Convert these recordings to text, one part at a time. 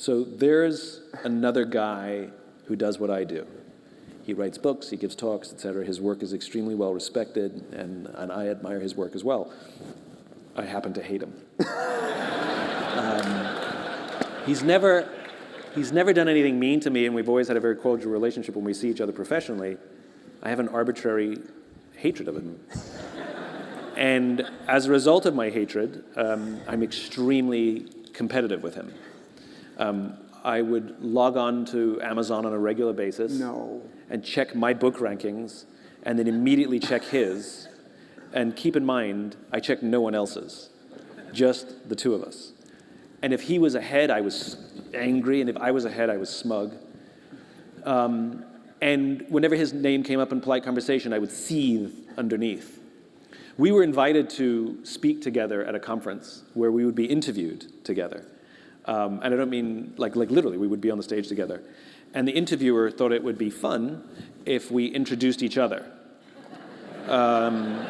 So there's another guy who does what I do. He writes books, he gives talks, etc. His work is extremely well respected, and I admire his work as well. I happen to hate him. He's never done anything mean to me, and we've always had a very cordial relationship when we see each other professionally. I have an arbitrary hatred of him. And as a result of my hatred, I'm extremely competitive with him. I would log on to Amazon on a regular basis and check my book rankings, and then immediately check his. And keep in mind, I check no one else's, just the two of us. And if he was ahead, I was angry, and if I was ahead, I was smug. And whenever his name came up in polite conversation, I would seethe underneath. We were invited to speak together at a conference where we would be interviewed together. And I don't mean like literally, we would be on the stage together. And the interviewer thought it would be fun if we introduced each other. And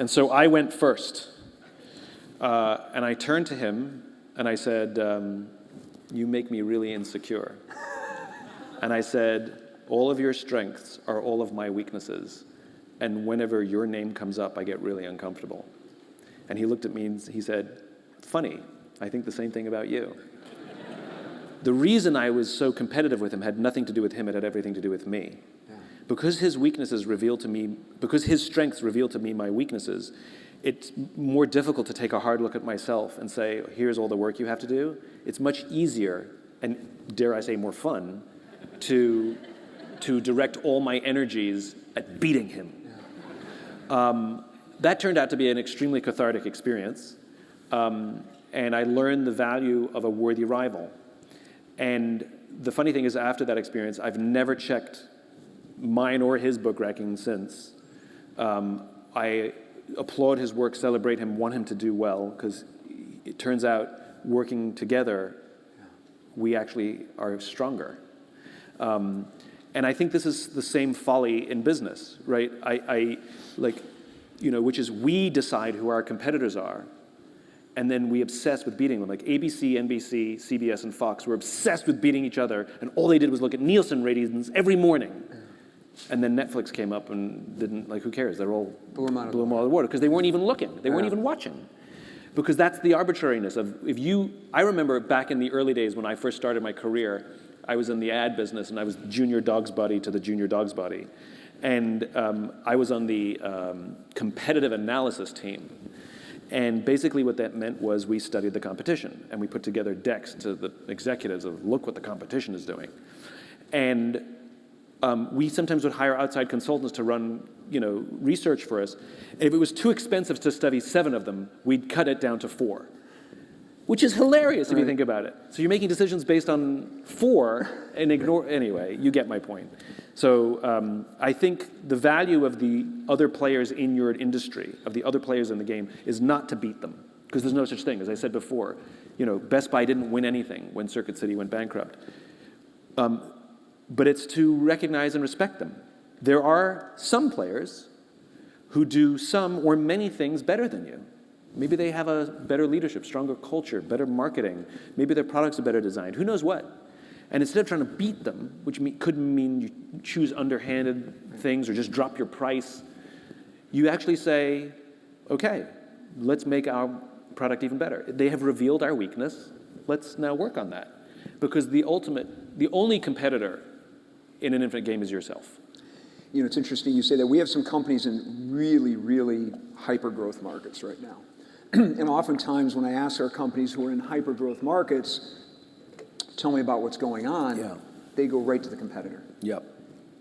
so I went first. And I turned to him and I said, you make me really insecure. And I said, all of your strengths are all of my weaknesses. And whenever your name comes up, I get really uncomfortable. And he looked at me and he said, funny, I think the same thing about you. The reason I was so competitive with him had nothing to do with him, it had everything to do with me. Yeah. Because his weaknesses revealed to me, because his strengths revealed to me my weaknesses, it's more difficult to take a hard look at myself and say, here's all the work you have to do. It's much easier, and dare I say more fun, to direct all my energies at beating him. That turned out to be an extremely cathartic experience. And I learned the value of a worthy rival. And the funny thing is, after that experience, I've never checked mine or his book ranking since. I applaud his work, celebrate him, want him to do well, because it turns out working together, we actually are stronger. And I think this is the same folly in business, right? Which is we decide who our competitors are, and then we obsess with beating them. Like ABC, NBC, CBS, and Fox were obsessed with beating each other, and all they did was look at Nielsen ratings every morning. And then Netflix came up and didn't, who cares? They're all blew them out of the water, because they weren't even looking. They weren't even watching. Because that's the arbitrariness of, I remember back in the early days when I first started my career, I was in the ad business, and I was junior dog's buddy to the junior dog's buddy. And I was on the competitive analysis team. And basically what that meant was we studied the competition, and we put together decks to the executives of, look what the competition is doing. And we sometimes would hire outside consultants to run research for us. And if it was too expensive to study 7 of them, we'd cut it down to 4. Which is hilarious if you think about it. So you're making decisions based on 4 and anyway, you get my point. So I think the value of the other players in your industry, of the other players in the game, is not to beat them. Because there's no such thing. As I said before, Best Buy didn't win anything when Circuit City went bankrupt. But it's to recognize and respect them. There are some players who do some or many things better than you. Maybe they have a better leadership, stronger culture, better marketing. Maybe their products are better designed. Who knows what? And instead of trying to beat them, which could mean you choose underhanded things or just drop your price, you actually say, okay, let's make our product even better. They have revealed our weakness. Let's now work on that. Because the only competitor in an infinite game is yourself. It's interesting you say that. We have some companies in really, really hyper-growth markets right now. And oftentimes when I ask our companies who are in hyper-growth markets, tell me about what's going on, they go right to the competitor. Yep.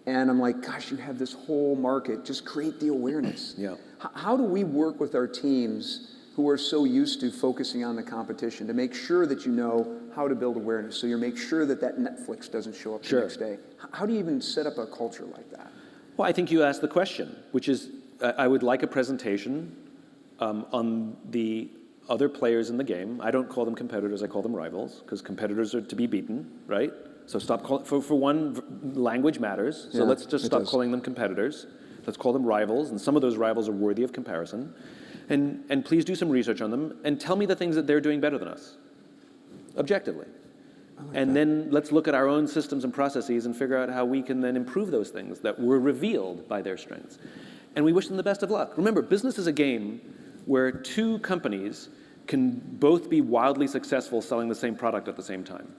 And I'm like, gosh, you have this whole market. Just create the awareness. Yep. How do we work with our teams who are so used to focusing on the competition to make sure that you know how to build awareness, so you make sure that Netflix doesn't show up the next day? How do you even set up a culture like that? Well, I think you asked the question, which is, I would like a presentation on the other players in the game. I don't call them competitors, I call them rivals, because competitors are to be beaten, right? So stop calling, for one, language matters, so let's just stop calling them competitors. Let's call them rivals, and some of those rivals are worthy of comparison. And please do some research on them, and tell me the things that they're doing better than us. objectively. And then let's look at our own systems and processes and figure out how we can then improve those things that were revealed by their strengths. And we wish them the best of luck. Remember, business is a game where two companies can both be wildly successful selling the same product at the same time.